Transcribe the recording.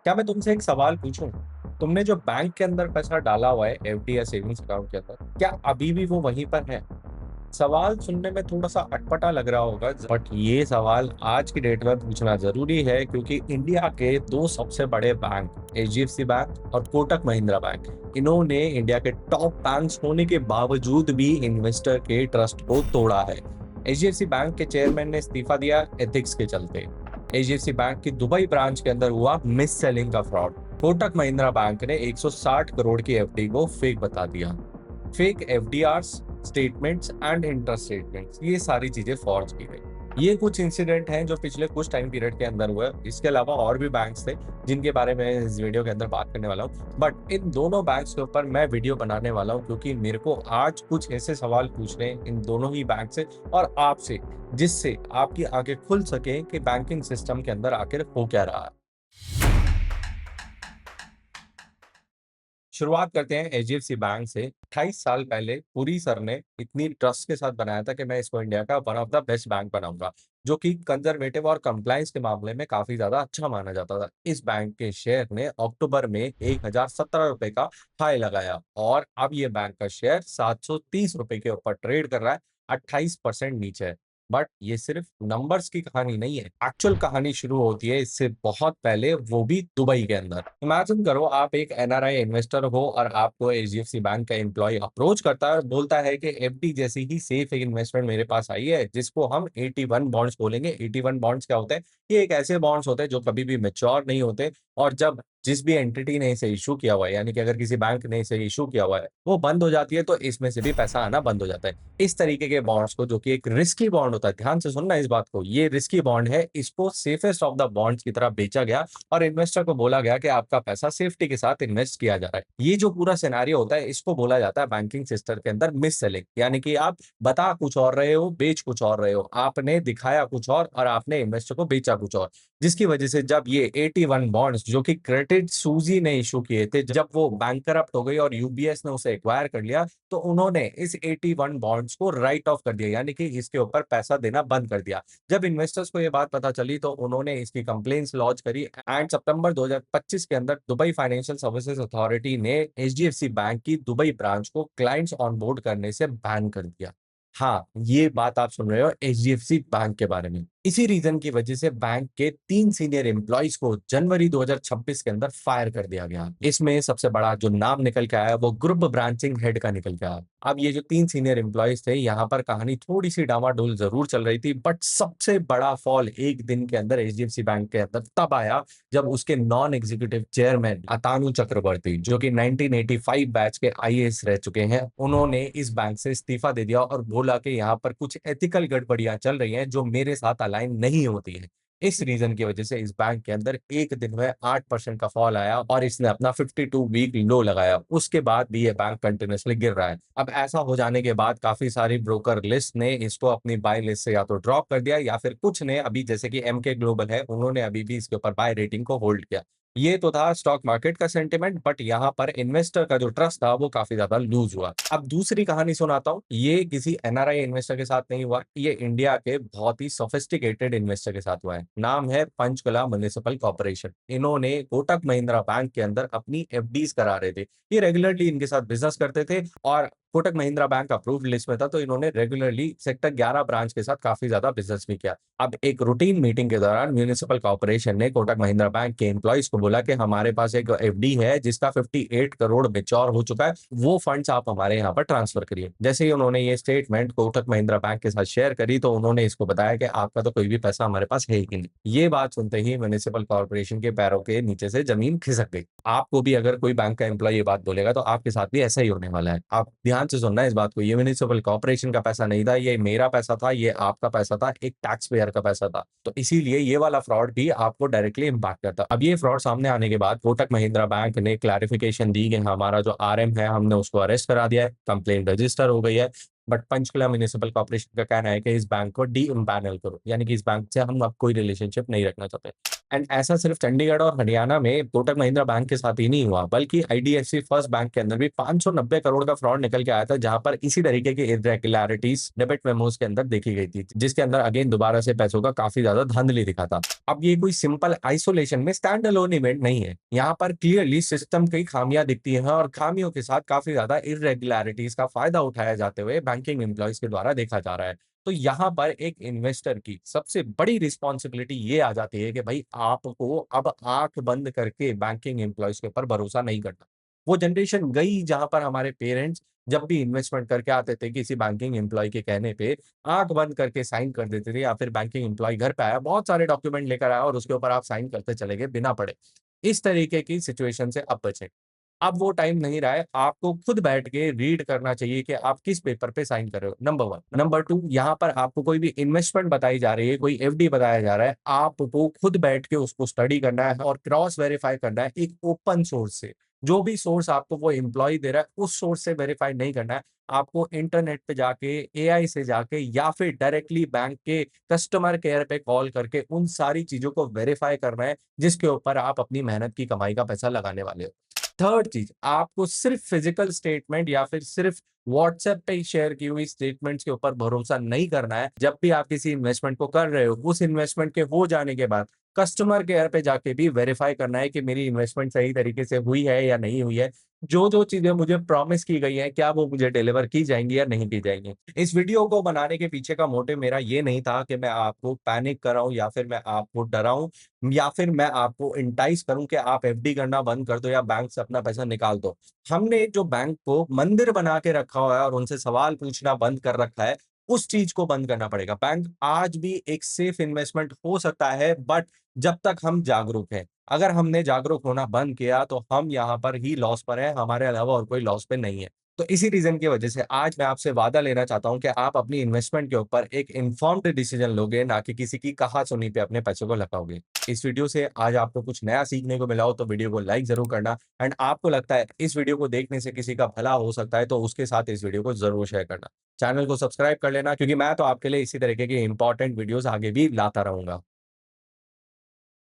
क्या मैं तुमसे एक सवाल पूछूं? तुमने जो बैंक के अंदर पैसा डाला हुआ है एफडी या सेविंग्स अकाउंट के अंदर, क्या अभी भी वो वहीं पर है? सवाल सुनने में थोड़ा सा अटपटा लग रहा होगा, बट ये सवाल आज की डेट में पूछना जरूरी है क्योंकि इंडिया के दो सबसे बड़े बैंक एचडीएफसी बैंक और कोटक महिंद्रा बैंक, इन्होंने इंडिया के टॉप बैंक्स होने के बावजूद भी इन्वेस्टर के ट्रस्ट को तोड़ा है। एचडीएफसी बैंक के चेयरमैन ने इस्तीफा दिया एथिक्स के चलते। एचडीएफसी बैंक की दुबई ब्रांच के अंदर हुआ मिस सेलिंग का फ्रॉड। कोटक महिंद्रा बैंक ने 160 करोड़ की एफडी को फेक बता दिया। Fake FDRs, statements and interest statements, ये सारी चीजें फॉर्ज की गई। ये कुछ इंसिडेंट हैं जो पिछले कुछ टाइम पीरियड के अंदर हुए। इसके अलावा और भी बैंक्स थे जिनके बारे में इस वीडियो के अंदर बात करने वाला हूँ, बट इन दोनों बैंक्स के ऊपर मैं वीडियो बनाने वाला हूँ क्योंकि मेरे को आज कुछ ऐसे सवाल पूछने हैं इन दोनों ही बैंक से और आपसे, जिससे आपकी आंखें खुल सके कि बैंकिंग सिस्टम के अंदर आखिर हो क्या रहा है। शुरुआत करते हैं एचडीएफसी बैंक से। 28 साल पहले पुरी सर ने इतनी ट्रस्ट के साथ बनाया था कि मैं इसको इंडिया का one of the best bank बनाऊंगा, जो कि कंजर्वेटिव और कंप्लायंस के मामले में काफी ज्यादा अच्छा माना जाता था। इस बैंक के शेयर ने अक्टूबर में 1017 रुपए का हाई लगाया और अब ये बैंक का शेयर 730 रुपए के ऊपर ट्रेड कर रहा है, 28% नीचे है। बट ये सिर्फ नंबर्स की कहानी नहीं है, एक्चुअल कहानी शुरू होती है इससे बहुत पहले, वो भी दुबई के अंदर। इमेजिन करो आप एक एनआरआई इन्वेस्टर हो और आपको एचडीएफसी बैंक का एम्प्लॉय अप्रोच करता है और बोलता है कि एफडी जैसी ही सेफ एक इन्वेस्टमेंट मेरे पास आई है जिसको हम 81 बॉन्ड्स बोलेंगे। 81 बॉन्ड्स क्या होते हैं? ये एक ऐसे बॉन्ड्स होते हैं जो कभी भी मेच्योर नहीं होते, और जब जिस भी एंटिटी ने इसे इशू किया हुआ है, यानी कि अगर किसी बैंक ने इसे इशू किया हुआ है, वो बंद हो जाती है तो इसमें से भी पैसा आना बंद हो जाता है। इस तरीके के बॉन्ड्स को, जो कि एक रिस्की बॉन्ड होता है, ध्यान से सुनना इस बात को, ये रिस्की बॉन्ड है, इसको सेफेस्ट ऑफ द बॉन्ड्स की तरह बेचा गया और इन्वेस्टर को बोला गया कि आपका पैसा सेफ्टी के साथ इन्वेस्ट किया जा रहा है। ये जो पूरा सिनेरियो होता है इसको बोला जाता है बैंकिंग सिस्टम के अंदर मिस सेलिंग, यानी कि आप बता कुछ और रहे हो, बेच कुछ और रहे हो, आपने दिखाया कुछ और आपने इन्वेस्टर को बेचा कुछ और। जिसकी वजह से जब ये 81 बॉन्ड्स जो कि क्रेडिट सूजी ने इशू किए थे, जब वो बैंक करप्ट हो गई और यूबीएस ने उसे एक्वायर कर लिया, तो उन्होंने इस 81 बॉन्ड्स को राइट ऑफ कर दिया, यानी कि इसके ऊपर पैसा देना बंद कर दिया। जब इन्वेस्टर्स को ये बात पता चली तो उन्होंने इसकी कंप्लेंट्स लॉन्च करी एंड सितंबर 2025 के अंदर दुबई फाइनेंशियल सर्विसेज अथॉरिटी ने एचडीएफसी बैंक की दुबई ब्रांच को क्लाइंट्स ऑनबोर्ड करने से बैन कर दिया। हाँ, ये बात आप सुन रहे हो एचडीएफसी बैंक के बारे में। इसी रीजन की वजह से बैंक के 3 सीनियर एम्प्लॉइज को जनवरी 2026 के अंदर फायर कर दिया गया। इसमें सबसे बड़ा जो नाम निकल के आया वो ग्रुप ब्रांचिंग हेड का निकल के आया। अब ये जो 3 सीनियर एम्प्लॉइज थे, यहाँ पर कहानी थोड़ी सी डामाडोल जरूर चल रही थी, बट सबसे बड़ा फॉल एक दिन के अंदर एचडीएफसी बैंक के अंदर तब आया जब उसके नॉन एग्जीक्यूटिव चेयरमैन अतानु चक्रवर्ती, जो कि 1985 बैच के आईएएस रह चुके हैं, उन्होंने इस बैंक से इस्तीफा दे दिया और बोला कि यहाँ पर कुछ एथिकल गड़बड़ियां चल रही हैं जो मेरे साथ अलाइन नहीं होती है। इस रीजन की वजह से इस बैंक के अंदर एक दिन में 8% का फॉल आया और इसने अपना 52 वीक लो लगाया। उसके बाद भी ये बैंक कंटिन्यूअसली गिर रहा है। अब ऐसा हो जाने के बाद काफी सारी ब्रोकर लिस्ट ने इसको अपनी बाय लिस्ट से या तो ड्रॉप कर दिया या फिर कुछ ने अभी, जैसे कि एमके ग्लोबल है, उन्होंने अभी भी इसके ऊपर बाय रेटिंग को होल्ड किया। ये तो था स्टॉक मार्केट का सेंटिमेंट, बट यहाँ पर इन्वेस्टर का जो ट्रस्ट था वो काफी ज्यादा लूज हुआ। अब दूसरी कहानी सुनाता हूँ। ये किसी एनआरआई इन्वेस्टर के साथ नहीं हुआ, ये इंडिया के बहुत ही सोफिस्टिकेटेड इन्वेस्टर के साथ हुआ है। नाम है पंचकुला म्युनिसिपल कॉर्पोरेशन। इन्होंने कोटक महिंद्रा बैंक के अंदर अपनी एफडीज करा रहे थे। ये रेगुलरली इनके साथ बिजनेस करते थे और Kotak Mahindra bank approved list में था, तो इन्होंने रेगुलरली सेक्टर 11 ब्रांच के साथ काफी ज्यादा बिजनेस भी किया। अब एक रूटीन मीटिंग के दौरान म्युनिसिपल कॉर्पोरेशन ने कोटक महिंद्रा बैंक के एम्प्लॉइज को बोला कि हमारे पास एक एफडी है जिसका 58 करोड़ मेच्योर हो चुका है, वो फंड्स आप हमारे यहाँ पर ट्रांसफर करिए। जैसे ही उन्होंने ये स्टेटमेंट कोटक महिंद्रा बैंक के साथ शेयर करी तो उन्होंने इसको बताया कि आपका तो कोई भी पैसा हमारे पास है ही नहीं। ये बात सुनते ही म्युनिसिपल कॉर्पोरेशन के पैरों के नीचे से जमीन खिसक गई। आपको भी अगर कोई बैंक का एम्प्लॉय ये बात बोलेगा तो आपके साथ भी ऐसा ही होने वाला है। आप ध्यान से सुनना इस बात को, ये म्युनिसिपल कॉर्पोरेशन का पैसा नहीं था, ये मेरा पैसा था, ये आपका पैसा था, एक टैक्स पेयर का पैसा था। तो इसीलिए ये वाला फ्रॉड भी आपको डायरेक्टली इम्पैक्ट करता। अब ये फ्रॉड सामने आने के बाद कोटक महिंद्रा बैंक ने क्लैरिफिकेशन दी कि हमारा जो आरएम है हमने उसको अरेस्ट करा दिया है, कंप्लेंट रजिस्टर हो गई है। बट पंचकुला म्युनिसिपल कॉर्पोरेशन का कहना है कि इस बैंक को डी इम्पैनल करो, यानी कि इस बैंक से हम अब कोई रिलेशनशिप नहीं रखना चाहते। एंड ऐसा सिर्फ चंडीगढ़ और हरियाणा में कोटक महिंद्रा बैंक के साथ ही नहीं हुआ, बल्कि आईडीएफसी फर्स्ट बैंक के अंदर भी 590 करोड़ का फ्रॉड निकल के आया था, जहां पर इसी तरीके की इरेगुलरिटीज डेबिट मेमोज के अंदर देखी गई थी, जिसके अंदर अगेन दोबारा से पैसों का काफी ज्यादा धांधली दिखा था। अब ये कोई सिंपल आइसोलेशन में स्टैंड अलोन इवेंट नहीं है, यहाँ पर क्लियरली सिस्टम की खामियां दिखती हैं और खामियों के साथ काफी ज्यादा इरेगुलरिटीज का फायदा उठाया जाते हुए बैंकिंग एम्प्लॉयज के द्वारा देखा जा रहा है। तो यहाँ पर एक इन्वेस्टर की सबसे बड़ी रिस्पॉन्सिबिलिटी ये आ जाती है कि भाई आपको अब आंख बंद करके बैंकिंग एम्प्लॉयज के ऊपर भरोसा नहीं करना। वो जनरेशन गई जहां पर हमारे पेरेंट्स जब भी इन्वेस्टमेंट करके आते थे किसी बैंकिंग एम्प्लॉय के कहने पे आंख बंद करके साइन कर देते थे, या फिर बैंकिंग एम्प्लॉय घर पे आया, बहुत सारे डॉक्यूमेंट लेकर आया और उसके ऊपर आप साइन करते चले गए बिना पढ़े। इस तरीके की सिचुएशन से अब बचें। अब वो टाइम नहीं रहा है, आपको खुद बैठ के रीड करना चाहिए कि आप किस पेपर पे साइन कर रहे हो, नंबर 1। नंबर 2, यहाँ पर आपको कोई भी इन्वेस्टमेंट बताई जा रही है, कोई एफडी बताया जा रहा है, आपको खुद बैठ के उसको स्टडी करना है और क्रॉस वेरीफाई करना है एक ओपन सोर्स से। जो भी सोर्स आपको वो एम्प्लॉय दे रहा है, उस सोर्स से वेरीफाई नहीं करना है। आपको इंटरनेट पे जाके, एआई से जाके, या फिर डायरेक्टली बैंक के कस्टमर केयर पे कॉल करके उन सारी चीजों को वेरीफाई करना है, जिसके ऊपर आप अपनी मेहनत की कमाई का पैसा लगाने वाले हो। थर्ड चीज, आपको सिर्फ फिजिकल स्टेटमेंट या फिर सिर्फ व्हाट्सएप पे ही शेयर की हुई स्टेटमेंट्स के ऊपर भरोसा नहीं करना है। जब भी आप किसी इन्वेस्टमेंट को कर रहे हो, उस इन्वेस्टमेंट के हो जाने के बाद कस्टमर केयर पे जाके भी वेरीफाई करना है कि मेरी इन्वेस्टमेंट सही तरीके से हुई है या नहीं हुई है। जो जो चीजें मुझे प्रॉमिस की गई हैं, क्या वो मुझे डिलीवर की जाएंगी या नहीं की जाएंगी। इस वीडियो को बनाने के पीछे का मोटिव मेरा ये नहीं था कि मैं आपको पैनिक कराऊं या फिर मैं आपको डराऊं या फिर मैं आपको इंटाइस करूं कि आप एफडी करना बंद कर दो या बैंक से अपना पैसा निकाल दो। हमने जो बैंक को मंदिर बना के रखा हुआ है और उनसे सवाल पूछना बंद कर रखा है, उस चीज को बंद करना पड़ेगा। बैंक आज भी एक सेफ इन्वेस्टमेंट हो सकता है, बट जब तक हम जागरूक हैं। अगर हमने जागरूक होना बंद किया तो हम यहाँ पर ही लॉस पर है, हमारे अलावा और कोई लॉस पे नहीं है। तो इसी रीजन की वजह से आज मैं आपसे वादा लेना चाहता हूं कि आप अपनी इन्वेस्टमेंट के ऊपर एक इन्फॉर्म्ड डिसीजन लोगे, ना कि किसी की कहा सुनी पे अपने पैसों को लगाओगे। इस वीडियो से आज आपको कुछ नया सीखने को मिला हो तो वीडियो को लाइक जरूर करना, एंड आपको लगता है इस वीडियो को देखने से किसी का भला हो सकता है तो उसके साथ इस वीडियो को जरूर शेयर करना। चैनल को सब्सक्राइब कर लेना, क्योंकि मैं तो आपके लिए इसी तरीके के इंपॉर्टेंट वीडियोस आगे भी लाता रहूंगा।